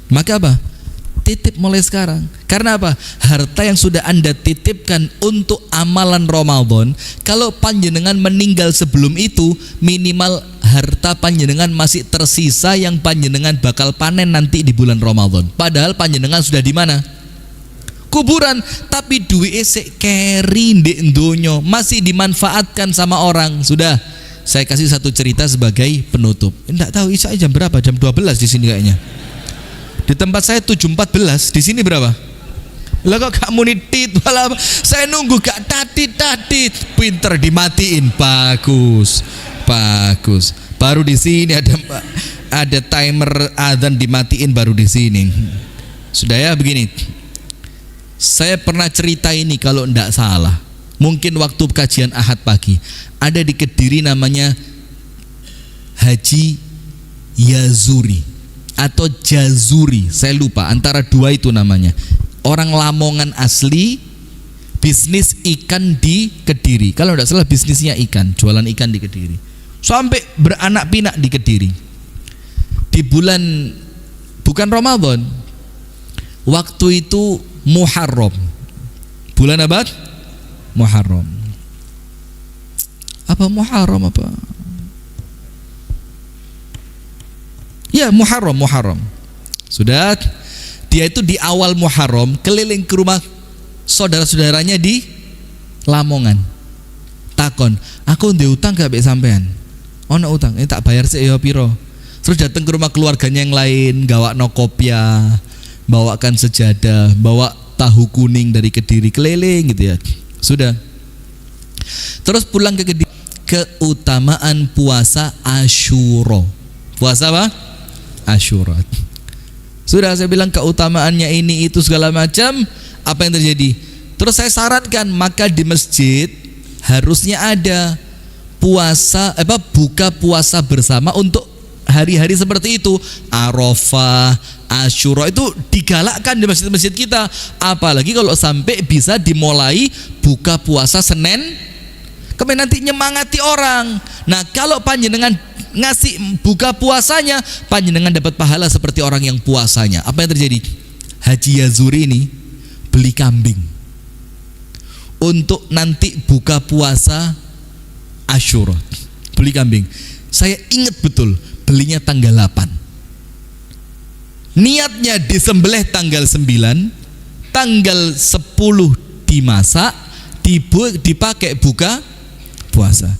Maka apa? Titip mulai sekarang. Karena apa? Harta yang sudah Anda titipkan untuk amalan Ramadan, kalau panjenengan meninggal sebelum itu, minimal harta panjenengan masih tersisa yang panjenengan bakal panen nanti di bulan Ramadan. Padahal panjenengan sudah di mana? Kuburan, tapi duit esek keri ndek ndonyo masih dimanfaatkan sama orang. Sudah, saya kasih satu cerita sebagai penutup. Enggak tahu Isya jam berapa? Jam 12 di sini kayaknya. Di tempat saya 7.14, di sini berapa? Lah kok gak munitit? Saya nunggu gak tatit. Pinter dimatiin, bagus. Baru di sini ada timer adzan dimatiin baru di sini. Sudah ya begini. Saya pernah cerita ini kalau enggak salah. Mungkin waktu kajian Ahad pagi. Ada di Kediri namanya Haji Yazuri atau Jazuri, saya lupa, antara dua itu namanya. Orang Lamongan asli, bisnis ikan di Kediri. Kalau tidak salah bisnisnya ikan, jualan ikan di Kediri. Sampai beranak pinak di Kediri. Di bulan bukan Ramadan, waktu itu Muharram. Bulan apa? Muharram. Apa Muharram apa? Ya Muharram. Sudah, dia itu di awal Muharram keliling ke rumah saudara-saudaranya di Lamongan. Takon, aku ndek utang gak mbek sampean? Ono utang, ini tak bayar sih ya piro. Terus datang ke rumah keluarganya yang lain, gawakno kopiah, bawakan sejadah, bawa tahu kuning dari Kediri, keliling gitu ya. Sudah. Terus pulang ke Kediri. Keutamaan puasa Asyura. Puasa apa? Asyura. Sudah saya bilang keutamaannya ini itu segala macam. Apa yang terjadi? Terus saya sarankan, maka di masjid harusnya ada buka puasa bersama untuk hari-hari seperti itu. Arafah, Asyura itu digalakkan di masjid-masjid kita. Apalagi kalau sampai bisa dimulai buka puasa Senin, kemudian nanti nyemangati orang. Nah, kalau panjenengan ngasih buka puasanya, panjenengan dapat pahala seperti orang yang puasanya. Apa yang terjadi? Haji Yazuri ini beli kambing untuk nanti buka puasa Asyura. beli kambing. Saya ingat betul belinya tanggal 8. Niatnya disembelih tanggal 9, tanggal 10 dimasak, dipakai buka puasa.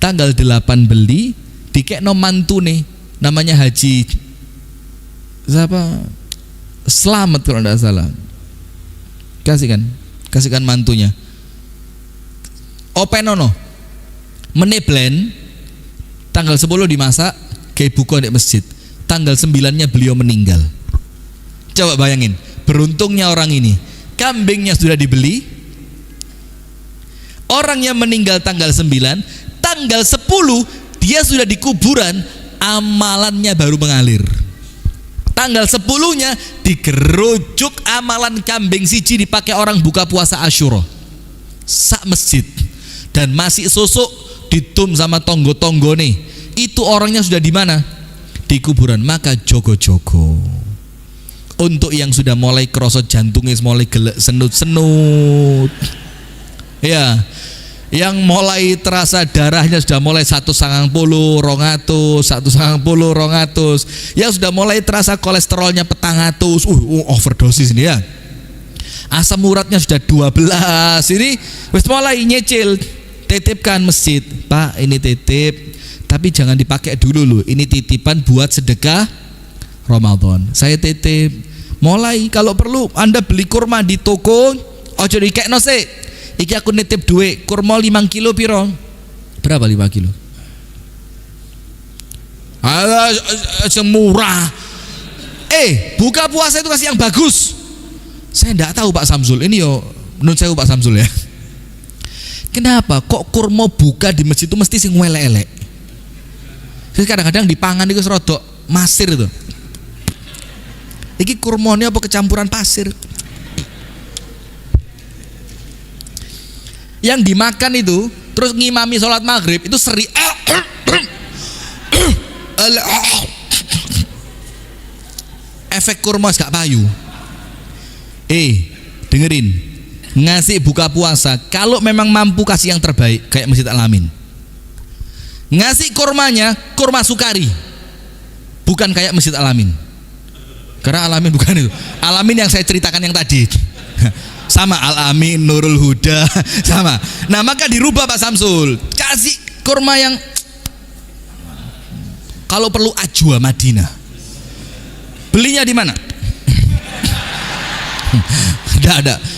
Tanggal 8 beli, dikekno mantune namanya Haji siapa? Selamat kalau tidak salah. Kasihkan mantunya. Openono meneblend tanggal 10 dimasak, kayak buka di masjid. Tanggal 9-nya beliau meninggal. Coba bayangin, beruntungnya orang ini. Kambingnya sudah dibeli, orang yang meninggal tanggal 9, tanggal 10 dia sudah di kuburan, amalannya baru mengalir. Tanggal 10-nya digerujuk amalan kambing siji dipakai orang buka puasa Asyura sak masjid, dan masih susuk ditum sama tonggo-tonggo nih. Itu orangnya sudah di mana? Di kuburan. Maka jogo-jogo untuk yang sudah mulai kerosot jantungnya, mulai gelek senut-senut ya, yang mulai terasa darahnya sudah mulai 150, 200, 150, 200, yang sudah mulai terasa kolesterolnya 400, overdosis ini ya, asam uratnya sudah 12, ini wis mulai nyicil. Titipkan masjid, Pak ini titip, tapi jangan dipakai dulu loh, ini titipan buat sedekah Ramadan. Saya titip, mulai kalau perlu Anda beli kurma di toko, ojo dikekno sik. Iki aku nitip duit, kurma 5 kilo piro? Berapa 5 kilo? Semurah. Buka puasa itu kasih yang bagus. Saya enggak tahu Pak Samsul. Ini yo menurut saya Pak Samsul ya. Kenapa kok kurma buka di masjid itu mesti sing elek-elek? Jadi kadang-kadang dipangan itu serodok masir itu. Iki kurmanya apa kecampuran pasir? Yang dimakan itu terus ngimami sholat maghrib itu seri efek kurma gak payu. Dengerin, ngasih buka puasa kalau memang mampu kasih yang terbaik kayak Masjid Al-Amin. Ngasih kurmanya kurma sukari, bukan kayak Masjid Al-Amin. Karena Al-Amin bukan itu. Al-Amin yang saya ceritakan yang tadi. Sama Al-Amin, Nurul Huda, sama. Nah maka dirubah Pak Samsul, kasih kurma yang kalau perlu Ajwa Madinah. Belinya di mana?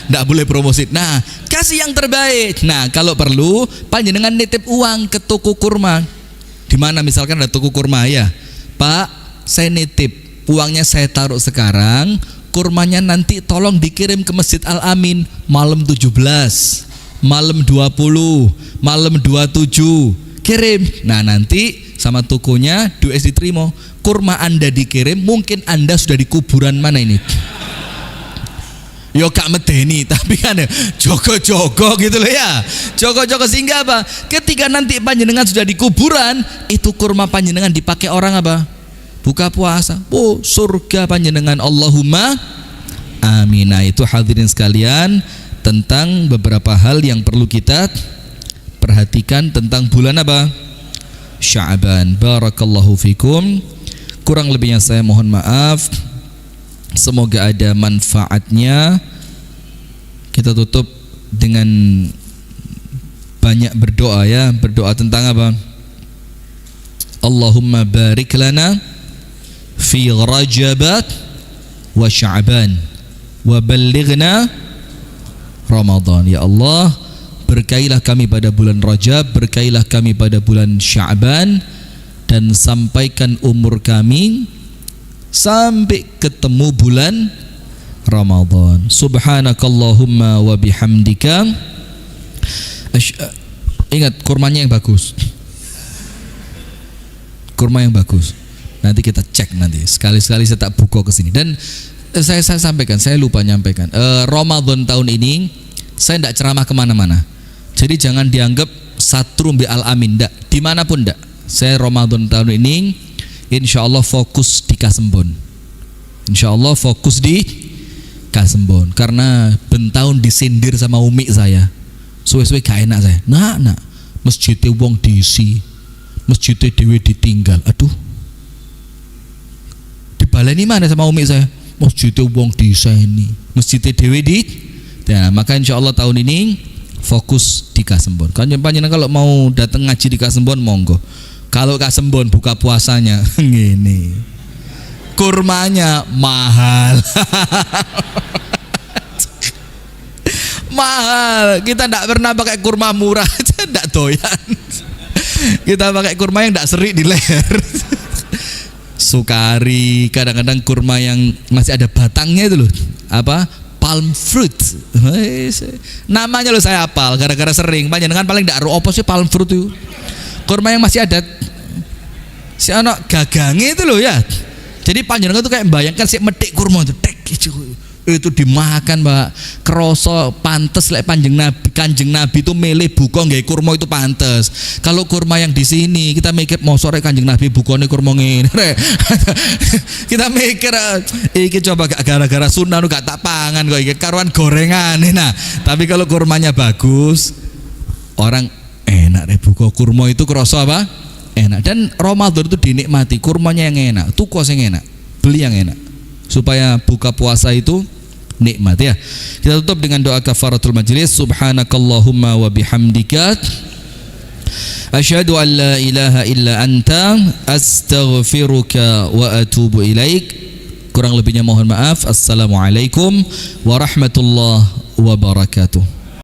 Nggak boleh promosi. Nah kasih yang terbaik. Nah kalau perlu panjenengan nitip uang ke toko kurma. Di mana misalkan ada toko kurma ya, Pak saya nitip uangnya, saya taruh sekarang. Kurmanya nanti tolong dikirim ke Masjid Al-Amin malam 17, malam 20, malam 27, kirim. Nah nanti sama tokonya duit diterima, kurma Anda dikirim, mungkin Anda sudah di kuburan mana ini? Yo gak medeni, tapi kan jogo-jogo gitu loh ya, jogo-jogo sehingga apa? Ketika nanti panjenengan sudah di kuburan, itu kurma panjenengan dipakai orang apa? Buka puasa. Surga panjenengan, Allahumma amin. Nah itu hadirin sekalian tentang beberapa hal yang perlu kita perhatikan tentang bulan apa? Sya'ban. Barakallahu fikum. Kurang lebihnya saya mohon maaf. Semoga ada manfaatnya. Kita tutup dengan banyak berdoa ya. Berdoa tentang apa? Allahumma barik lana fi Rajabat wa Sya'ban wa ballighna Ramadan. Ya Allah, berkailah kami pada bulan Rajab, berkailah kami pada bulan Sya'ban, dan sampaikan umur kami sampai ketemu bulan Ramadan. Subhanakallahumma wa bihamdika. Ingat kurmanya yang bagus. Kurma yang bagus. Nanti kita cek nanti. Sekali-sekali saya tak buka ke sini. Dan saya sampaikan, saya lupa nyampaikan. Ramadan tahun ini saya tidak ceramah kemana-mana. Jadi jangan dianggap satru bi Al-Amin. Tidak, dimanapun tidak. Saya Ramadan tahun ini, insya Allah fokus di Kasembon. Insya Allah fokus di Kasembon. Karena bentahun disindir sama umi saya. Suwe-suwe gak enak saya. Nah, masjidnya wong diisi. masjidnya dewe ditinggal. Aduh, dibaleni mana sama umi saya? Masjidnya wong diseni, masjidnya dewe di. Nah, maka insya Allah tahun ini fokus di Kasembon. Panjenengan kalau mau datang ngaji di Kasembon monggo. Kalau Kasembon buka puasanya gini, kurmanya mahal. Mahal. Kita tidak pernah pakai kurma murah aja, tidak doyan. Kita pakai kurma yang tidak serik di leher. Sukari, kadang-kadang kurma yang masih ada batangnya itu loh. Apa? Palm fruit. Namanya loh saya hafal gara-gara sering. Panjenengan paling tidak apa sih palm fruit itu? Kurma yang masih ada si anak gagangnya itu loh ya. Jadi panjenengan tuh kayak bayangkan si metik kurma itu, itu dimakan Mbak, kroso pantes lek Kanjeng Nabi itu milih buka nggih kurma itu pantes. Kalau kurma yang di sini kita mikir mosok Kanjeng Nabi bukane kurma ngene. Kita mikir iki coba gak gara-gara sunah gak tak pangan kok iki karuan gorengan. Nah, tapi kalau kurmanya bagus, orang enak deh buka kurma itu kroso apa? Enak. Dan Ramadan itu dinikmati, kurmanya yang enak, tuku yang enak, beli yang enak. Supaya buka puasa itu nikmat ya. Kita tutup dengan doa kafaratul majlis. Subhanakallahumma wa bihamdika asyhadu an la ilaha illa anta astaghfiruka wa atubu ilaik. Kurang lebihnya mohon maaf. Assalamualaikum warahmatullahi wabarakatuh.